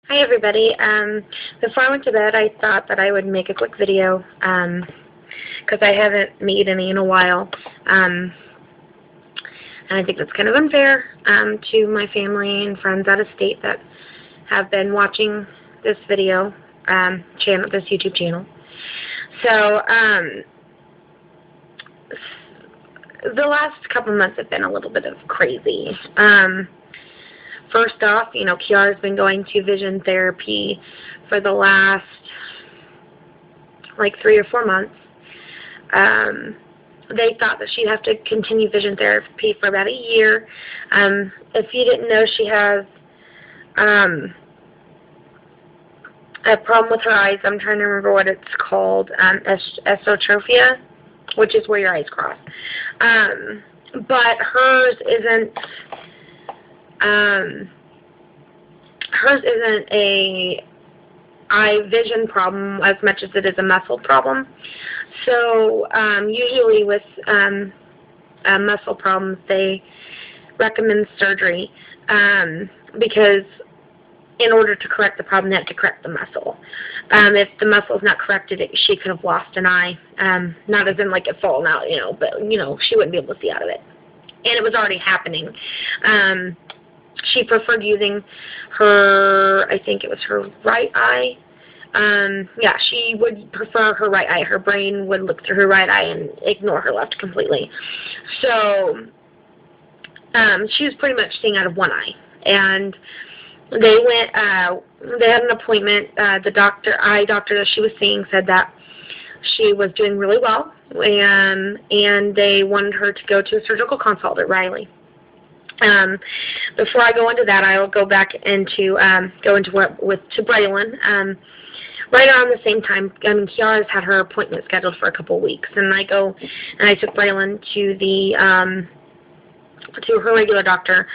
Hi everybody. Before I went to bed, I thought that I would make a quick video because I haven't made any in a while, and I think that's kind of unfair to my family and friends out of state that have been watching this video channel, this YouTube channel. So the last couple months have been a little bit of crazy. First off, Kiara's been going to vision therapy for the last, 3 or 4 months. They thought that she'd have to continue vision therapy for about a year. If you didn't know, she has a problem with her eyes. I'm trying to remember what it's called, Esotropia, which is where your eyes cross. But hers isn't a eye vision problem as much as it is a muscle problem. So usually with muscle problems, they recommend surgery because in order to correct the problem, they have to correct the muscle. If the muscle is not corrected, she could have lost an eye. Not as in like it fallen out, but she wouldn't be able to see out of it. And it was already happening. She preferred using her, I think it was her right eye. Yeah, she would prefer her right eye. Her brain would look through her right eye and ignore her left completely. So she was pretty much seeing out of one eye. And they had an appointment. The eye doctor that she was seeing said that she was doing really well, and they wanted her to go to a surgical consult at Riley. Before I go into that, I will go back into to Braylon. Right around the same time, Kiara's had her appointment scheduled for a couple of weeks, and I took Braylon to her regular doctor.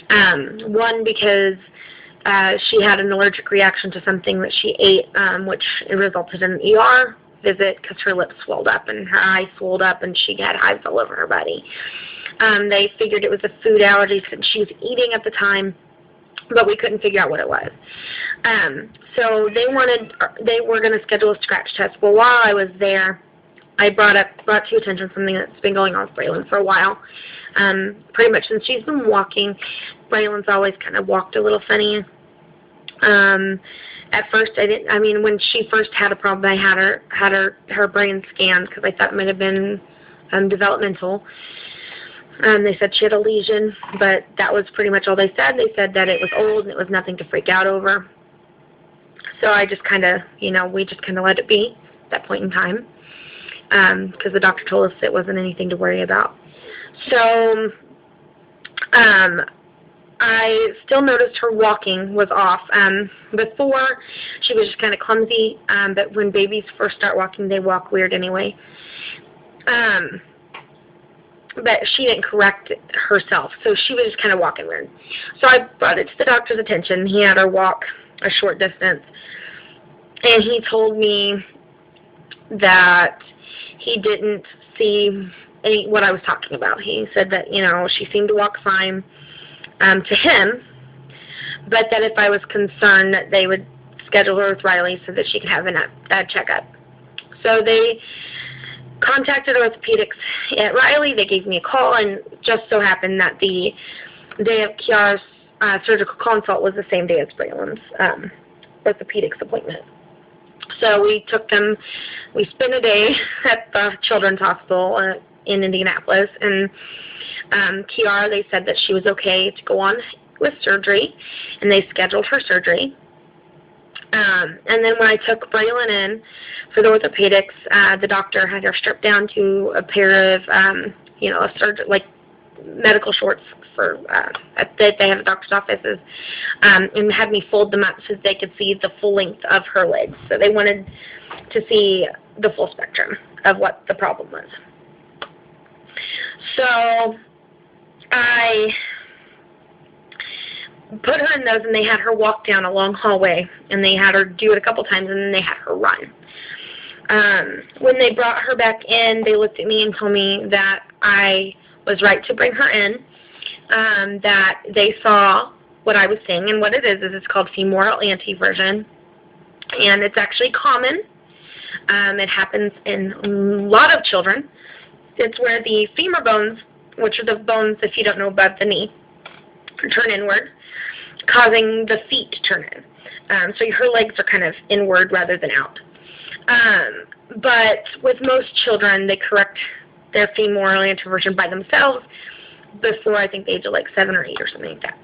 One, because she had an allergic reaction to something that she ate, which resulted in an ER visit because her lips swelled up and her eyes swelled up and she had hives all over her body. They figured it was a food allergy since she was eating at the time, but we couldn't figure out what it was. So they were going to schedule a scratch test. Well, while I was there, I brought to your attention something that's been going on with Braylon for a while. Pretty much since she's been walking, Braylon's always kind of walked a little funny. At first, when she first had a problem, I had her brain scanned because I thought it might have been developmental. They said she had a lesion, but that was pretty much all they said. They said that it was old and it was nothing to freak out over. So I just kind of, we just kind of let it be at that point in time because the doctor told us it wasn't anything to worry about. So I still noticed her walking was off. Before, she was just kind of clumsy, but when babies first start walking, they walk weird anyway. But she didn't correct it herself, so she was just kind of walking weird. So I brought it to the doctor's attention. He had her walk a short distance, and he told me that he didn't see what I was talking about. He said that, she seemed to walk fine to him, but that if I was concerned that they would schedule her with Riley so that she could have a checkup. So they contacted orthopedics at Riley. They gave me a call, and just so happened that the day of Kiara's surgical consult was the same day as Braylon's orthopedics appointment. So we spent a day at the Children's Hospital in Indianapolis, and Kiara, they said that she was okay to go on with surgery, and they scheduled her surgery. And then when I took Braylon in for the orthopedics, the doctor had her stripped down to a pair of, medical shorts for that they have at doctor's offices, and had me fold them up so they could see the full length of her legs. So they wanted to see the full spectrum of what the problem was. So I put her in those, and they had her walk down a long hallway, and they had her do it a couple times, and then they had her run. When they brought her back in, they looked at me and told me that I was right to bring her in, that they saw what I was saying. And what it is it's called femoral anteversion. And it's actually common. It happens in a lot of children. It's where the femur bones, which are the bones, if you don't know, above the knee, turn inward, causing the feet to turn in. So her legs are kind of inward rather than out. But with most children, they correct their femoral anteversion by themselves before, I think, the age of like 7 or 8 or something like that.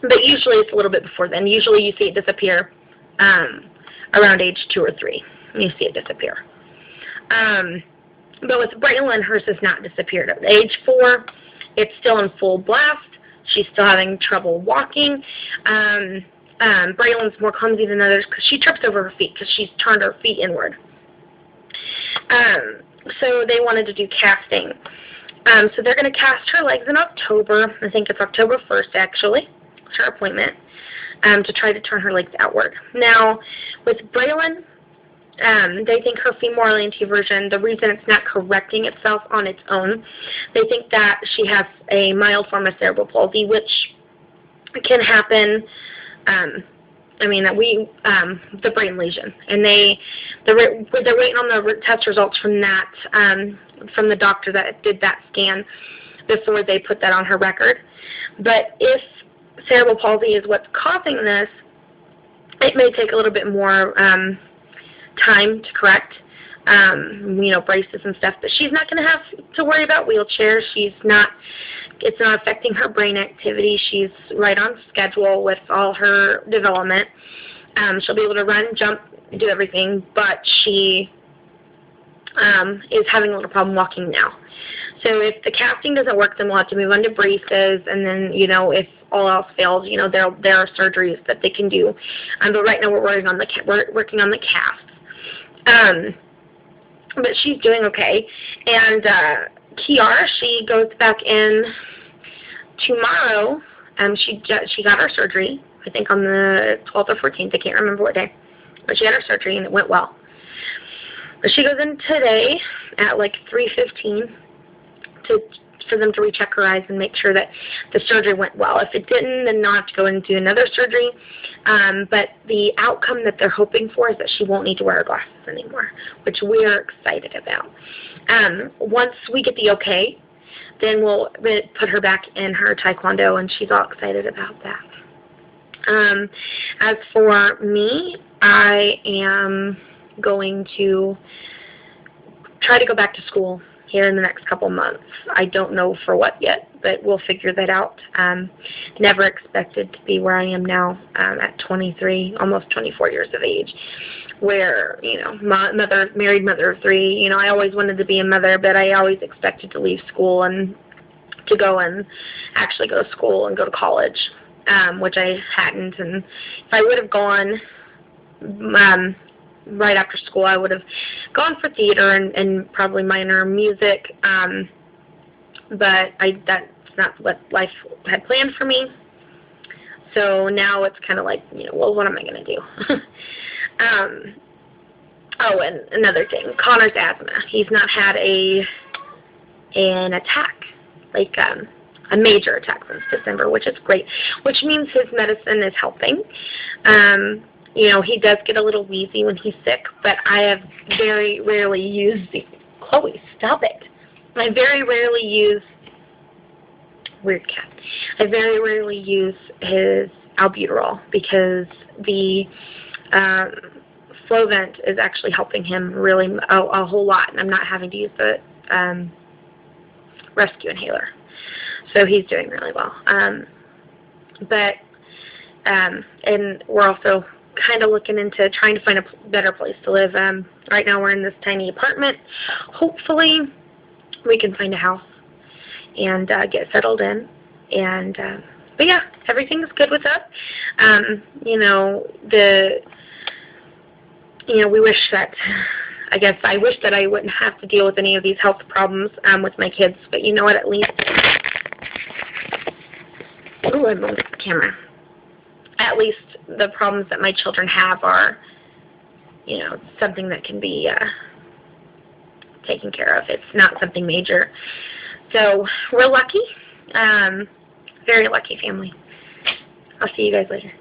But usually it's a little bit before then. Usually you see it disappear around age 2 or 3. You see it disappear. But with Braylon, hers has not disappeared. At age 4, it's still in full blast. She's still having trouble walking. Braylon's more clumsy than others because she trips over her feet because she's turned her feet inward. So they wanted to do casting. So they're going to cast her legs in October. I think it's October 1st, actually. It's her appointment, to try to turn her legs outward. Now, with Braylon, they think her femoral anteversion, the reason it's not correcting itself on its own, they think that she has a mild form of cerebral palsy, which can happen, the brain lesion. And they're waiting on the test results from that, from the doctor that did that scan before they put that on her record. But if cerebral palsy is what's causing this, it may take a little bit more time to correct, braces and stuff. But she's not going to have to worry about wheelchairs. It's not affecting her brain activity. She's right on schedule with all her development. She'll be able to run, jump, do everything, but she is having a little problem walking now. So if the casting doesn't work, then we'll have to move on to braces, and then, if all else fails, there are surgeries that they can do. But right now we're working on the cast. But she's doing okay. And Kiara, she goes back in tomorrow. She got her surgery, I think on the 12th or 14th. I can't remember what day. But she had her surgery, and it went well. But she goes in today at like 3:15 for them to recheck her eyes and make sure that the surgery went well. If it didn't, then they'll have to go and do another surgery. But the outcome that they're hoping for is that she won't need to wear her glasses anymore, which we're excited about. Once we get the okay, then we'll put her back in her taekwondo, and she's all excited about that. As for me, I am going to try to go back to school here in the next couple months. I don't know for what yet, but we'll figure that out. Never expected to be where I am now at 23, almost 24 years of age, where, married mother of 3, I always wanted to be a mother, but I always expected to leave school and to go and actually go to school and go to college, which I hadn't. And if I would have gone right after school, I would have gone for theater and probably minor music, but that's not what life had planned for me. So now it's kind of like, well, what am I going to do? And another thing, Connor's asthma. He's not had an attack, like a major attack since December, which is great, which means his medicine is helping. He does get a little wheezy when he's sick, but I have very rarely used Chloe, stop it. I very rarely use, weird cat, I very rarely use his albuterol because the Flovent is actually helping him really a whole lot, and I'm not having to use the rescue inhaler. So he's doing really well. And we're also kind of looking into trying to find a better place to live. Right now we're in this tiny apartment. Hopefully we can find a house and get settled in. And but yeah, everything's good with us. We wish that, I wish that I wouldn't have to deal with any of these health problems with my kids. But you know what? At least, I moved the camera. At least the problems that my children have are, something that can be taken care of. It's not something major. So we're lucky, very lucky family. I'll see you guys later.